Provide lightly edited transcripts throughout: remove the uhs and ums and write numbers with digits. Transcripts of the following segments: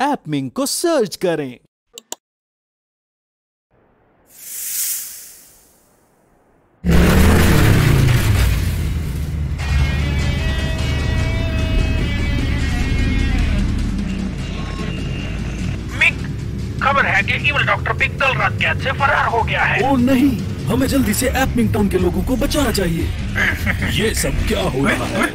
App मिंग को search करें। खबर है कि इविल डॉक्टर बिग कल रात कैद से फरार हो गया है। ओह नहीं, हमें जल्दी से एपमिंग टाउन के लोगों को बचाना चाहिए। ये सब क्या हो रहा है?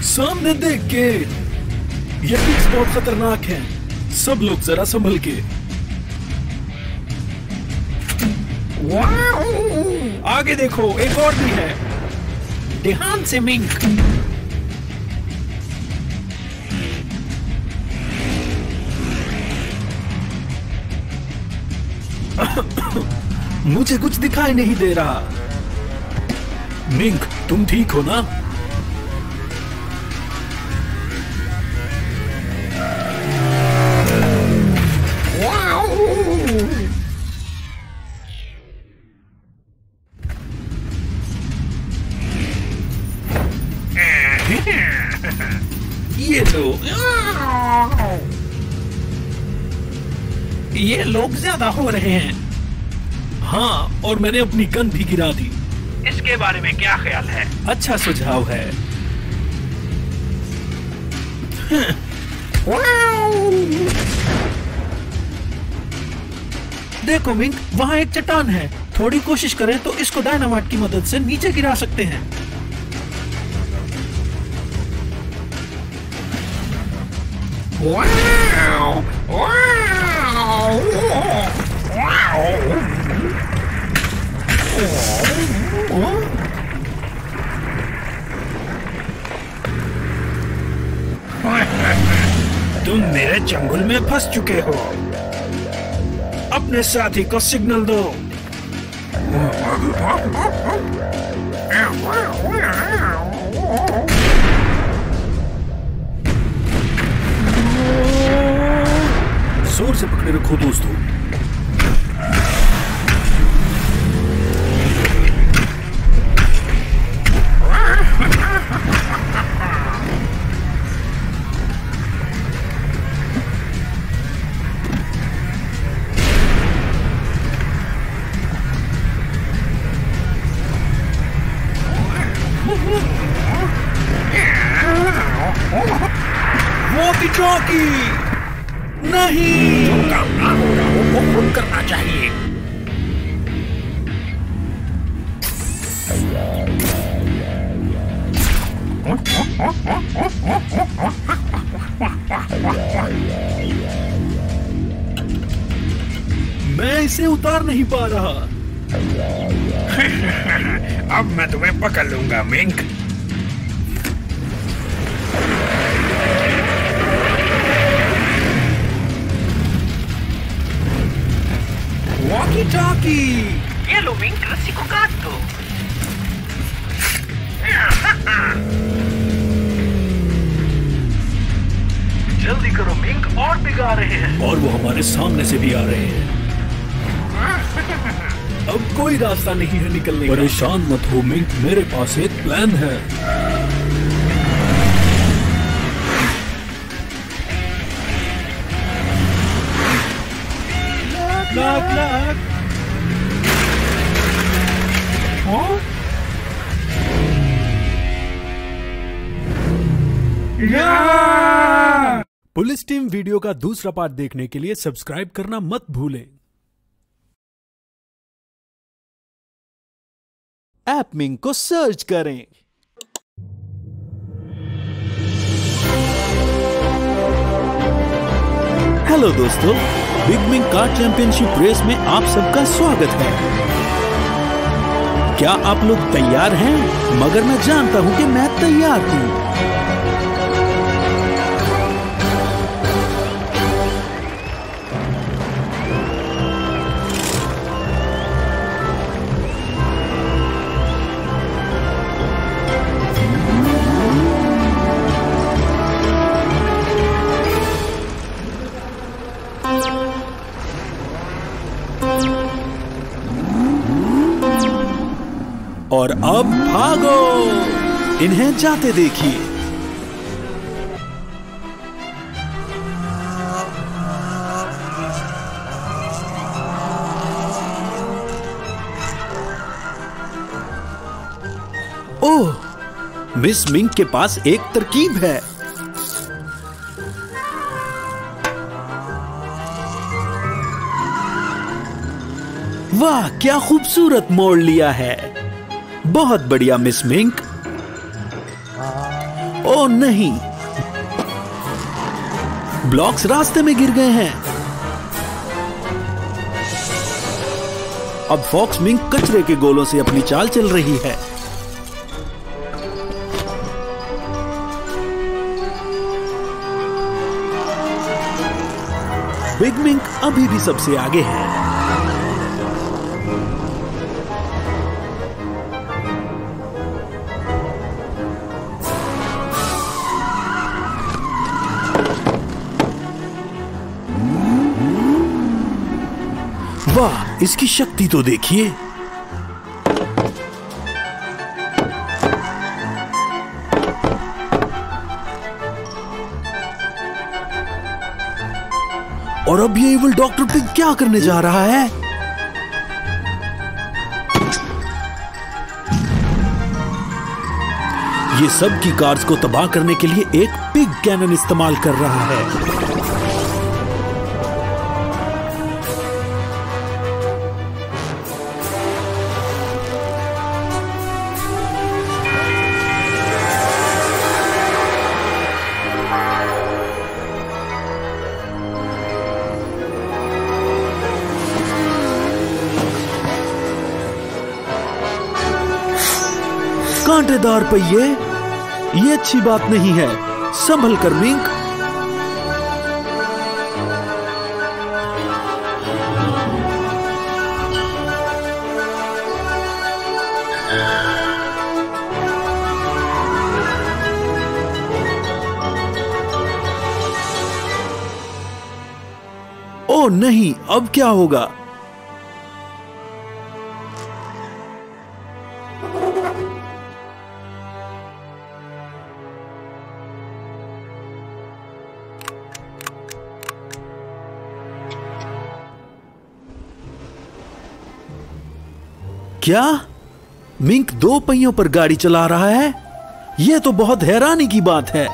सामने देख के, ये पिक्स बहुत खतरनाक है। सब लोग जरा संभल के। वाह! आगे देखो, एक और भी है। ध्यान से मिंक। मुझे कुछ दिखाई नहीं दे रहा। मिंक, तुम ठीक हो ना? ये लोग ज्यादा हो रहे हैं। हाँ, और मैंने अपनी गन भी गिरा दी। इसके बारे में क्या ख्याल है? अच्छा सुझाव है। देखो मिंक, वहाँ एक चट्टान है। थोड़ी कोशिश करें तो इसको डायनामाइट की मदद से नीचे गिरा सकते हैं। तुम मेरे जंगल में फंस चुके हो। अपने साथी को सिग्नल दो। जोर से पकड़े रखो दोस्तों। वॉकी-टॉकी नहीं, जो काम ना हो रहा हो वो खुद करना चाहिए। मैं इसे उतार नहीं पा रहा। अब मैं तुम्हें पकड़ लूंगा मिंक। वॉकी-टॉकी। ये लो मिंक, रस्सी को काट दो। जल्दी करो मिंक, और भी आ रहे हैं। और वो हमारे सामने से भी आ रहे हैं। अब कोई रास्ता नहीं है निकलने का। परेशान मत हो मिंक, मेरे पास एक प्लान है। लाख। पुलिस टीम वीडियो का दूसरा पार्ट देखने के लिए सब्सक्राइब करना मत भूलें। ऐप मिंग को सर्च करें। हेलो दोस्तों, बिग मिंग कार चैंपियनशिप रेस में आप सबका स्वागत है। क्या आप लोग तैयार हैं? मगर मैं जानता हूं कि मैं तैयार हूं। और अब भागो, इन्हें जाते देखिए। ओह, मिस मिंक के पास एक तरकीब है। वाह, क्या खूबसूरत मोड़ लिया है। बहुत बढ़िया मिस मिंक। ओह नहीं, ब्लॉक्स रास्ते में गिर गए हैं। अब फॉक्स मिंक कचरे के गोलों से अपनी चाल चल रही है। बिग मिंक अभी भी सबसे आगे है। वाह, इसकी शक्ति तो देखिए। और अब ये इविल डॉक्टर पिग क्या करने जा रहा है? ये सब की कार्स को तबाह करने के लिए एक पिग कैनन इस्तेमाल कर रहा है। कांटेदार पहिए, ये अच्छी बात नहीं है। संभल कर मिंक। ओह नहीं, अब क्या होगा? क्या मिंक दो पहियों पर गाड़ी चला रहा है? यह तो बहुत हैरानी की बात है।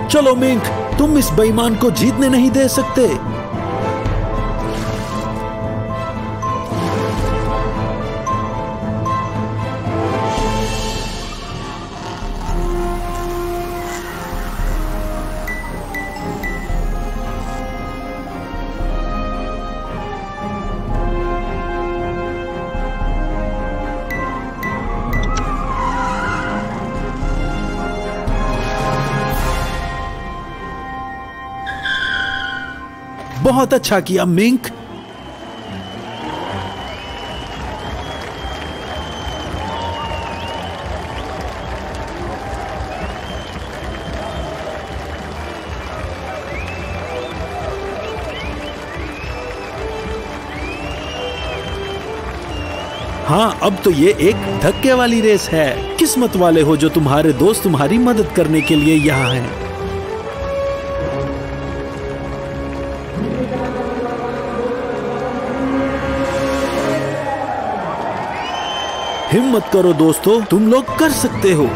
चलो मिंक, तुम इस बेईमान को जीतने नहीं दे सकते। बहुत अच्छा किया मिंक। हाँ, अब तो ये एक धक्के वाली रेस है। किस्मत वाले हो जो तुम्हारे दोस्त तुम्हारी मदद करने के लिए यहाँ हैं। हिम्मत करो दोस्तों, तुम लोग कर सकते हो।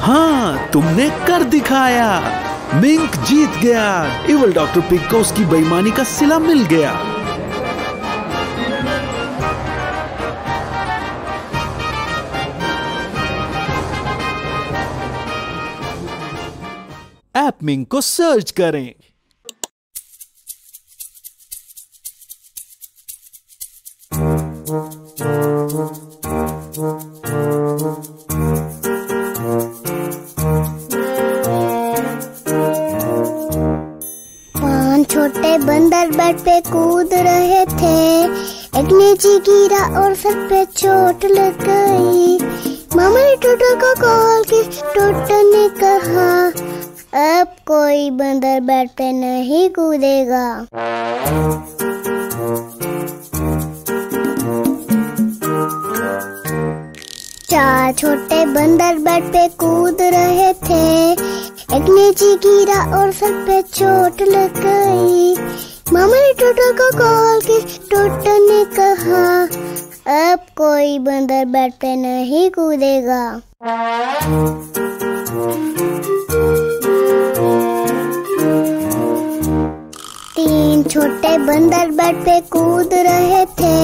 हाँ, तुमने कर दिखाया। मिंक जीत गया। इविल डॉक्टर पिग को उसकी बेईमानी का सिला मिल गया। ऐप मिंक को सर्च करें। छोटे बंदर बेड पे कूद रहे थे, एक नीचे गिरा और सर पे चोट लग गई। मामा ने टोटो को कॉल की, टोटो ने कहा अब कोई बंदर बेड पे नहीं कूदेगा। चार छोटे बंदर बेड पे कूद रहे थे, एक नीचे गिरा और सर पे चोट लग गई। मामा ने टोटो को कॉल की, टोटो ने कहा अब कोई बंदर बेड पे नहीं कूदेगा। तीन छोटे बंदर बेड पे कूद रहे थे,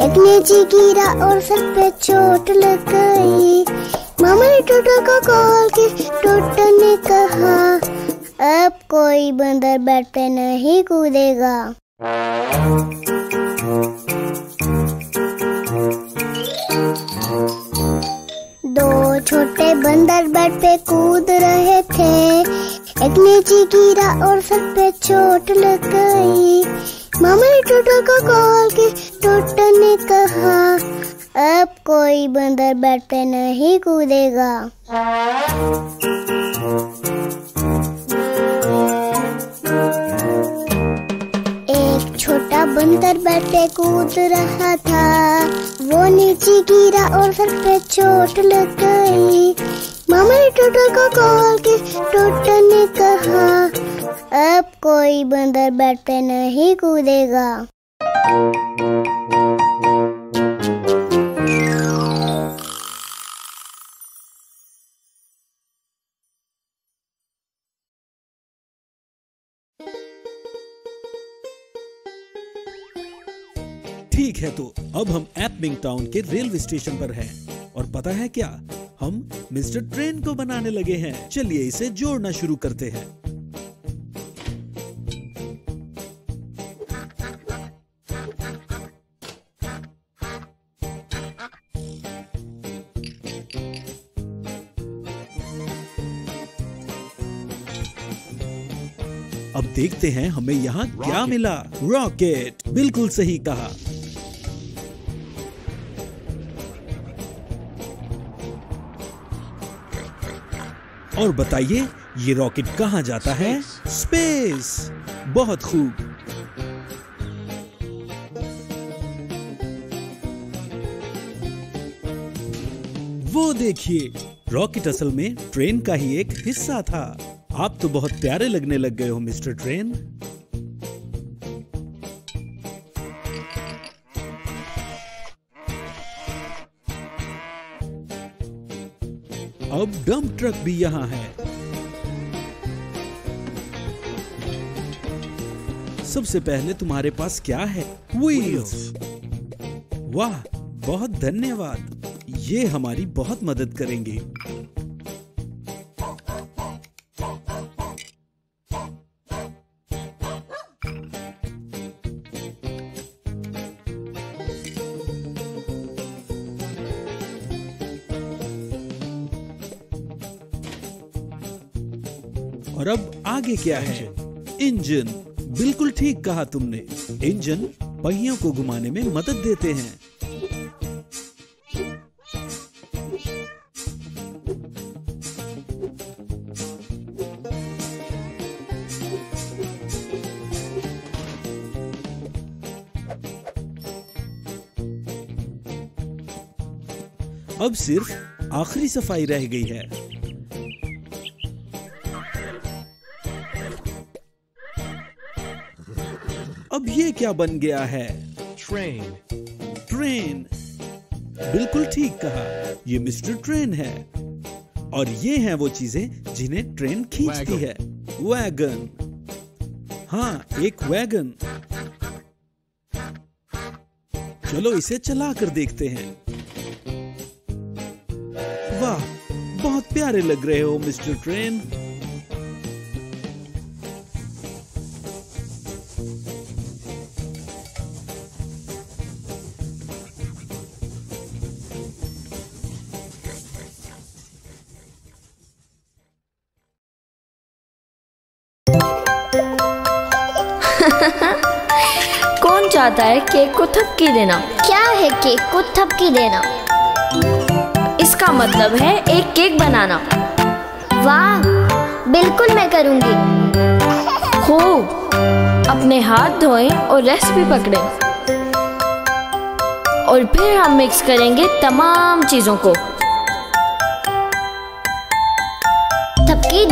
एक नीचे गिरा और सर पे चोट लग गई। मामा ने टोटो को कॉल की, टोटो ने कहा अब कोई बंदर बेड पे नहीं कूदेगा। दो छोटे बंदर बेड पे कूद रहे थे, एक नीचे गिरा और सर पे चोट लग गई। मामा ने टोटो को कॉल की, टोटो ने कहा अब कोई बंदर बेड पे नहीं कूदेगा। एक छोटा बंदर बेड पे कूद रहा था, वो नीचे गिरा और सर पे चोट लग गई। मामा ने टोटो को कॉल की, टोटो ने कहा अब कोई बंदर बेड पे नहीं कूदेगा। ठीक है, तो अब हम एपमिंग टाउन के रेलवे स्टेशन पर हैं और पता है क्या, हम मिस्टर ट्रेन को बनाने लगे हैं। चलिए इसे जोड़ना शुरू करते हैं। अब देखते हैं हमें यहाँ क्या मिला। रॉकेट, बिल्कुल सही कहा। और बताइए ये रॉकेट कहाँ जाता है? स्पेस। बहुत खूब। वो देखिए, रॉकेट असल में ट्रेन का ही एक हिस्सा था। आप तो बहुत प्यारे लगने लग गए हो मिस्टर ट्रेन। अब डंप ट्रक भी यहाँ है। सबसे पहले तुम्हारे पास क्या है? व्हील्स। वाह, बहुत धन्यवाद, ये हमारी बहुत मदद करेंगे। और अब आगे क्या है? इंजन। बिल्कुल ठीक कहा तुमने, इंजन पहियों को घुमाने में मदद देते हैं। अब सिर्फ आखिरी सफाई रह गई है। अब ये क्या बन गया है? ट्रेन। बिल्कुल ठीक कहा, ये मिस्टर ट्रेन है। और ये हैं वो चीजें जिन्हें ट्रेन खींचती है। वैगन। हाँ, एक वैगन। चलो इसे चला कर देखते हैं। वाह, बहुत प्यारे लग रहे हो मिस्टर ट्रेन। कौन चाहता है केक को थपकी देना? क्या है केक को थपकी देना? इसका मतलब है एक केक बनाना। वाह, बिल्कुल मैं करूंगी। खूब। अपने हाथ धोएं और रेसिपी पकड़ें और फिर हम मिक्स करेंगे तमाम चीजों को। थपकी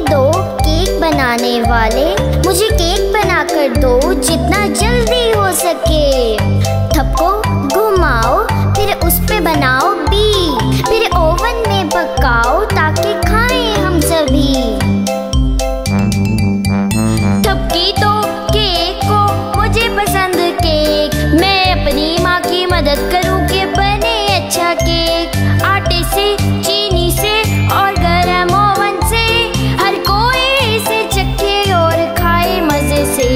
दो केक बनाने वाले, मुझे केक बनाकर दो जितना जल्दी हो सके। थपको घुमाओ, फिर उस पे बनाओ बी, फिर ओवन में पकाओ ताकि खाएं हम सभी। थपकी दो केक को, मुझे पसंद केक। मैं अपनी माँ की मदद करूँ कि बने अच्छा केक। आटे से, चीनी से और गरम ओवन से, हर कोई इसे चखे और खाए मजे से।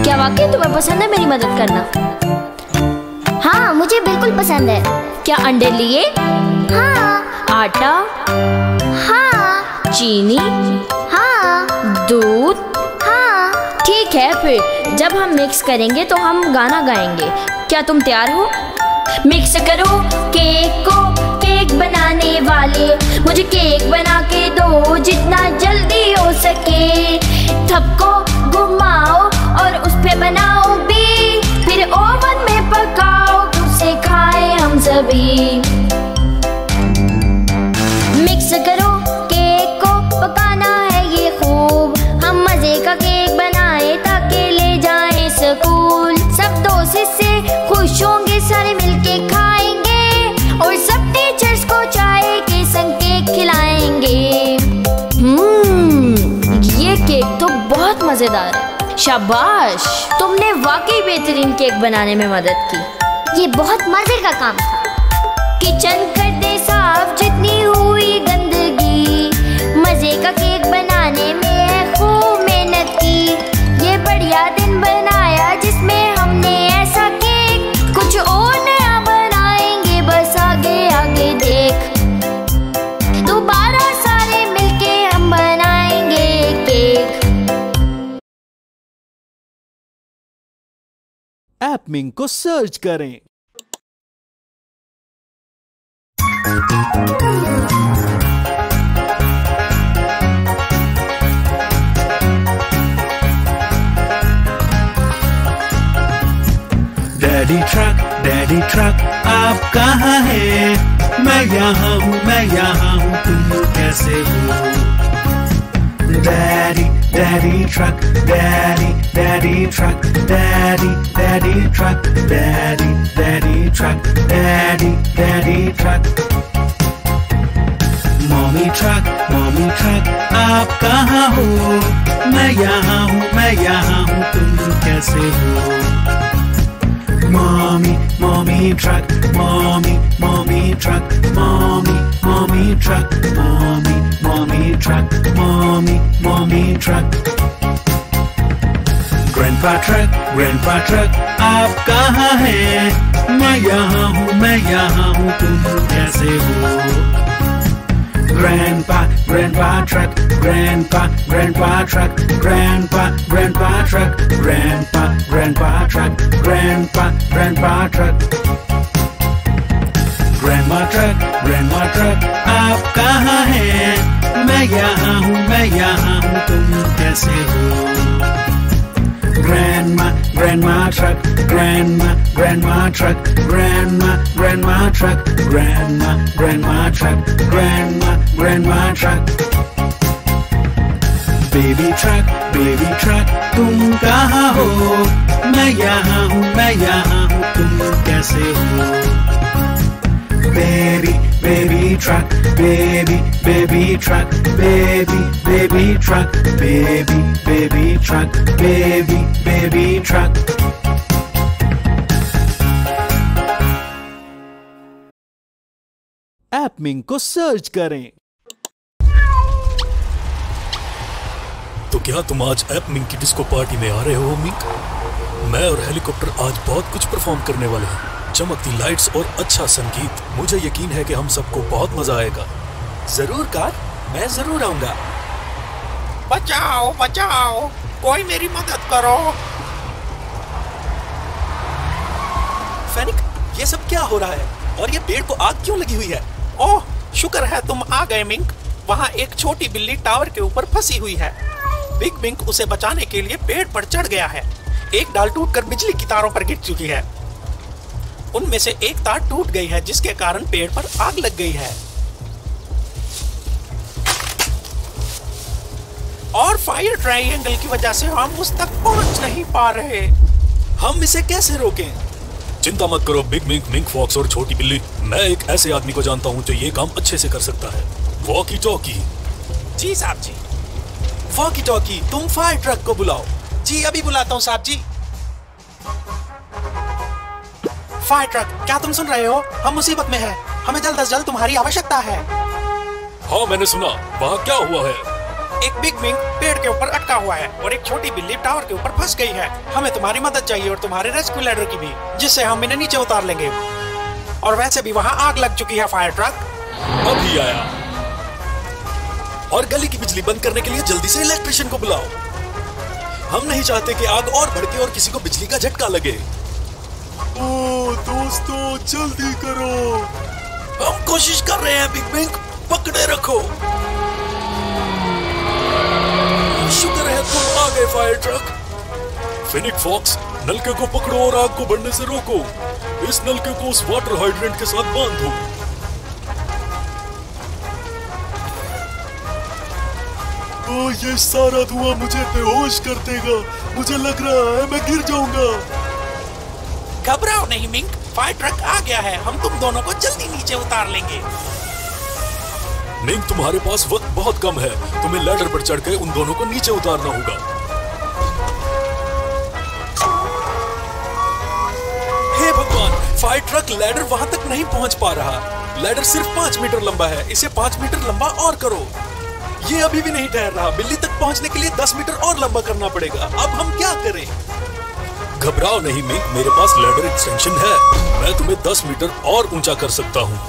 क्या वाकई तुम्हें पसंद है मेरी मदद करना? हाँ, मुझे बिल्कुल पसंद है। क्या अंडे लिए? हाँ। आटा? हाँ। चीनी? हाँ। दूध? हाँ। ठीक है, फिर जब हम मिक्स करेंगे तो हम गाना गाएंगे। क्या तुम तैयार हो? मिक्स करो केक को, केक बनाने वाले, मुझे केक बना के दो जितना जल्दी हो सके। थपको घुमाओ और उस पे बनाओ भी, फिर ओवन में पकाओ, उसे खाएं हम सभी। मिक्स करो केक को, पकाना है ये खूब, हम मजे का केक बनाए ताकि ले जाएं स्कूल। सब दोस्त इससे खुश होंगे, सारे मिलके खाएंगे और सब टीचर्स को चाय के संग केक खिलाएंगे। ये केक तो बहुत मजेदार है। शाबाश, तुमने वाकई बेहतरीन केक बनाने में मदद की। ये बहुत मजे का काम था। किचन कर दे साफ जितनी हुई गंदगी, मजे का केक बनाने में है खूब मेहनत की। ये बढ़िया दिन बनाया जिसमें हमने ऐसा केक, कुछ और नया बनाएंगे बस आगे आगे देख। दोबारा सारे मिलके हम बनाएंगे केक। एपमिंग को सर्च करें। डैडी ट्रक आप कहाँ हैं? मैं यहाँ हूँ, तुम कैसे हो? Daddy truck, daddy truck, daddy truck, daddy truck, daddy truck. Mummy truck आप कहाँ हो? मैं यहाँ हूँ, तुम कैसे हो? Mommy truck, mommy truck, mommy truck, mommy truck, mommy truck. Grandpa truck, आप कहाँ हैं? मैं यहाँ हूँ, तुम कैसे हो? Grandpa truck, grandpa truck, grandpa truck, grandpa truck, grandpa truck. Grandma truck, आप कहाँ हैं? मैं यहाँ हूँ, तुम कैसे हो? Grandma truck, grandma truck, grandma truck, grandma truck, grandma truck. Baby truck, तुम कहाँ हो? मैं यहाँ हूँ, तुम कैसे हो? Baby truck, baby truck, baby truck, baby truck, baby truck. एपमिंग को सर्च करें। तो क्या तुम आज एपमिंग की डिस्को पार्टी में आ रहे हो मिंक? मैं और हेलीकॉप्टर आज बहुत कुछ परफॉर्म करने वाले हैं। चमकती लाइट्स और अच्छा संगीत। मुझे यकीन है कि हम सबको बहुत मजा आएगा। जरूर कार, मैं जरूर आऊंगा। बचाओ बचाओ, कोई मेरी मदद करो। फेनिक, ये सब क्या हो रहा है? और ये पेड़ को आग क्यों लगी हुई है? ओह, शुक्र है तुम आ गए मिंक। वहाँ एक छोटी बिल्ली टावर के ऊपर फंसी हुई है। बिग मिंक उसे बचाने के लिए पेड़ पर चढ़ गया है। एक डाल टूटकर बिजली की तारों पर गिर चुकी है। उनमें से एक तार टूट गई है, जिसके कारण पेड़ पर आग लग गई है। और फायर ट्रायंगल की वजह से हम उस तक पहुंच नहीं पा रहे। हम इसे कैसे रोकें? चिंता मत करो बिग मिंक, मिंक फॉक्स और छोटी बिल्ली। मैं एक ऐसे आदमी को जानता हूँ जो ये काम अच्छे से कर सकता है। Walkie talkie. जी साहब जी। वॉकी टॉकी, तुम फायर ट्रक को बुलाओ। जी अभी बुलाता हूँ साहब जी। फायर ट्रक, क्या तुम सुन रहे हो? हम मुसीबत में हैं। हमें जल्द से जल्द तुम्हारी आवश्यकता है। हाँ मैंने सुना। वहाँ क्या हुआ है? एक बिग मिंक पेड़ के ऊपर अटका हुआ है और एक छोटी बिल्ली टावर के ऊपर फंस गई है। हमें तुम्हारी मदद चाहिए और तुम्हारे रेस्क्यू लैडर की भी, जिससे हम इन्हें नीचे उतार लेंगे। और वैसे भी वहाँ आग लग चुकी है। फायर ट्रक अभी आया। और गली की बिजली बंद करने के लिए जल्दी से इलेक्ट्रिशियन को बुलाओ। हम नहीं चाहते कि आग और भड़के और किसी को बिजली का झटका लगे। ओ दोस्तों, जल्दी करो। हम कोशिश कर रहे हैं बिग मिंक, पकड़े रखो। शुक्र है तुम आ गए फायर ट्रक। फिनिक फॉक्स, नलके को पकड़ो और आग को बढ़ने से रोको। इस नलके को उस वाटर हाइड्रेंट के साथ बांध दो। ये सारा धुआं मुझे बेहोश कर देगा। मुझे लग रहा है मैं गिर जाऊंगा। घबराओ नहीं मिंक, फायर ट्रक आ गया है। हम तुम दोनों को जल्दी नीचे उतार लेंगे। मिंक, तुम्हारे पास वक्त बहुत कम है। तुम्हें लैडर पर चढ़कर उन दोनों को नीचे उतारना होगा। हे भगवान, फायर ट्रक लैडर वहां तक नहीं पहुंच पा रहा। लैडर सिर्फ 5 मीटर लंबा है। इसे 5 मीटर लंबा और करो। ये अभी भी नहीं ठहर रहा। बिल्ली तक पहुंचने के लिए 10 मीटर और लंबा करना पड़ेगा। अब हम क्या करें? घबराओ नहीं मिंक, मेरे पास लैडर एक्सटेंशन है। मैं तुम्हें 10 मीटर और ऊंचा कर सकता हूँ।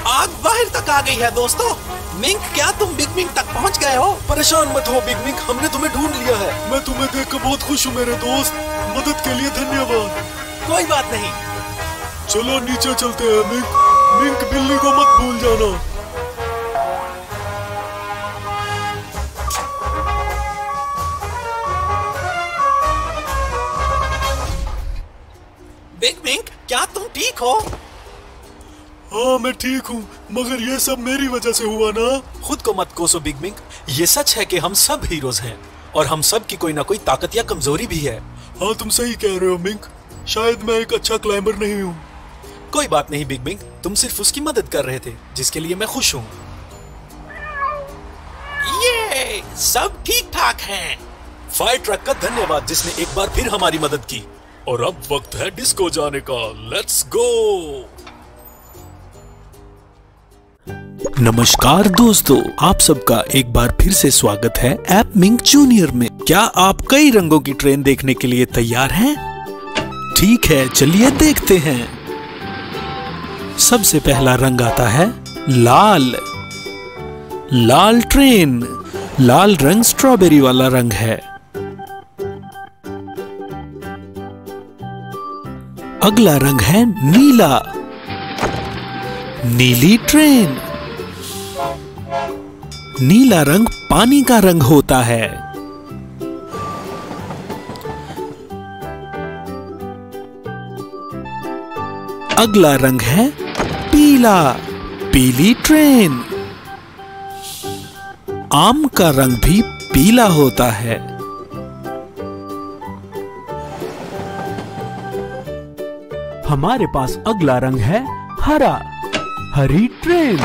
आग बाहर तक आ गई है दोस्तों। मिंक, क्या तुम बिग मिंक तक पहुंच गए हो? परेशान मत हो बिग मिंक, हमने तुम्हें ढूंढ लिया है। मैं तुम्हें देखकर बहुत खुश हूँ मेरे दोस्त। मदद के लिए धन्यवाद। कोई बात नहीं। चलो नीचे चलते हैं मिंक। मिंक, बिल्ली को मत भूल जाना। बिग मिंक, क्या तुम ठीक हो? हाँ मैं ठीक हूँ, मगर ये सब मेरी वजह से हुआ ना। खुद को मत कोसो बिग मिंक। ये सच है कि हम सब हीरोज हैं और हम सब की कोई ना कोई ताकत या कमजोरी भी है। हाँ तुम सही कह रहे हो मिंक। शायद मैं एक अच्छा क्लाइंबर नहीं हूँ। कोई बात नहीं बिग मिंक, तुम सिर्फ उसकी मदद कर रहे थे, जिसके लिए मैं खुश हूँ। ये सब ठीक ठाक हैं। फायर ट्रक का धन्यवाद जिसने एक बार फिर हमारी मदद की। और अब वक्त है डिस्को जाने का। Let's go. नमस्कार दोस्तों, आप सबका एक बार फिर से स्वागत है ऐप मिंक जूनियर में। क्या आप कई रंगों की ट्रेन देखने के लिए तैयार हैं? ठीक है, चलिए देखते हैं। सबसे पहला रंग आता है लाल। लाल ट्रेन। लाल रंग स्ट्रॉबेरी वाला रंग है। अगला रंग है नीला। नीली ट्रेन। नीला रंग पानी का रंग होता है। अगला रंग है पीला। पीली ट्रेन। आम का रंग भी पीला होता है। हमारे पास अगला रंग है हरा। हरी ट्रेन।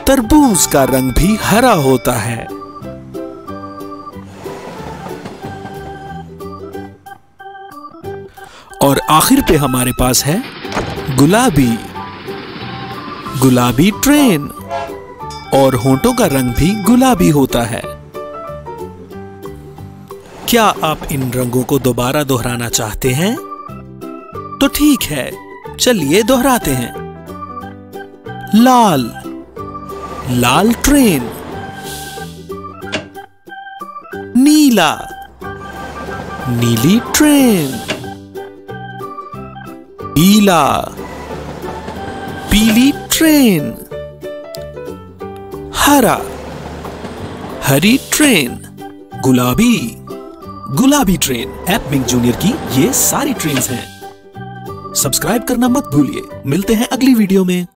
तरबूज का रंग भी हरा होता है। और आखिर पे हमारे पास है गुलाबी। गुलाबी ट्रेन। और होंठों का रंग भी गुलाबी होता है। क्या आप इन रंगों को दोबारा दोहराना चाहते हैं? तो ठीक है, चलिए दोहराते हैं। लाल। लाल ट्रेन, नीला, नीली ट्रेन, पीला, पीली ट्रेन, हरा, हरी ट्रेन, गुलाबी, गुलाबी ट्रेन। ऐप मिंक जूनियर की ये सारी ट्रेन्स हैं। सब्सक्राइब करना मत भूलिए। मिलते हैं अगली वीडियो में।